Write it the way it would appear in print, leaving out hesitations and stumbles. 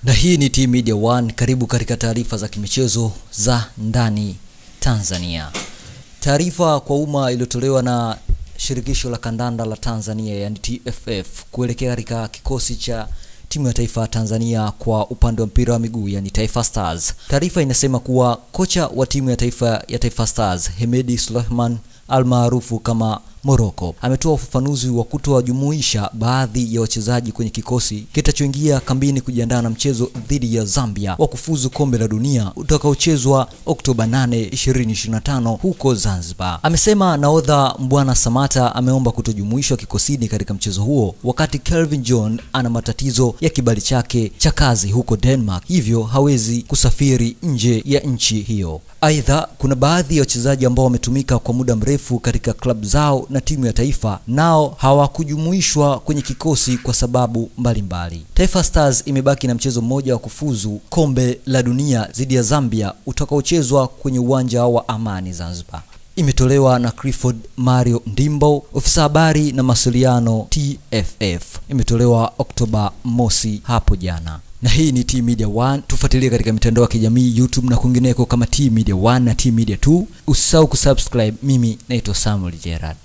Na hii ni T Media One, karibu katika taarifa za kimichezo za ndani Tanzania. Taarifa kwa umma iliyotolewa na shirikisho la kandanda la Tanzania yani TFF kuelekea katika kikosi cha timu ya taifa ya Tanzania kwa upande wa mpira wa miguu yani Taifa Stars. Taarifa inasema kuwa kocha wa timu ya Taifa Stars Hemedi Suleiman almaarufu kama Morocco ametoa ufafanuzi wa kutowajumuisha baadhi ya wachezaji kwenye kikosi kitachoingia kambini kujiandaa na mchezo dhidi ya Zambia wa kufuzu kombe la dunia utakaochezwa Oktoba 8, 2025 huko Zanzibar. Amesema nahodha Mbwana Samata ameomba kutojumuishwa kikosini katika mchezo huo wakati Kelvin John ana matatizo ya kibali chake cha kazi huko Denmark, hivyo hawezi kusafiri nje ya nchi hiyo. Aidha, kuna baadhi ya wachezaji ambao wametumika kwa muda mrefu katika klabu zao na timu ya taifa nao hawakujumuishwa kwenye kikosi kwa sababu mbalimbali. Taifa Stars imebaki na mchezo mmoja wa kufuzu kombe la dunia dhidi ya Zambia utakaochezwa kwenye uwanja wa Amani Zanzibar. Imetolewa na Clifford Mario Ndimbo, ofisa habari na mawasiliano TFF. Imetolewa Oktoba mosi hapo jana. Na hii ni T Media One. Tufuatilie katika mitandao ya kijamii YouTube na kwingineko kama T Media One na T Media 2. Usisahau kusubscribe. Mimi naitwa Samuel Gerard.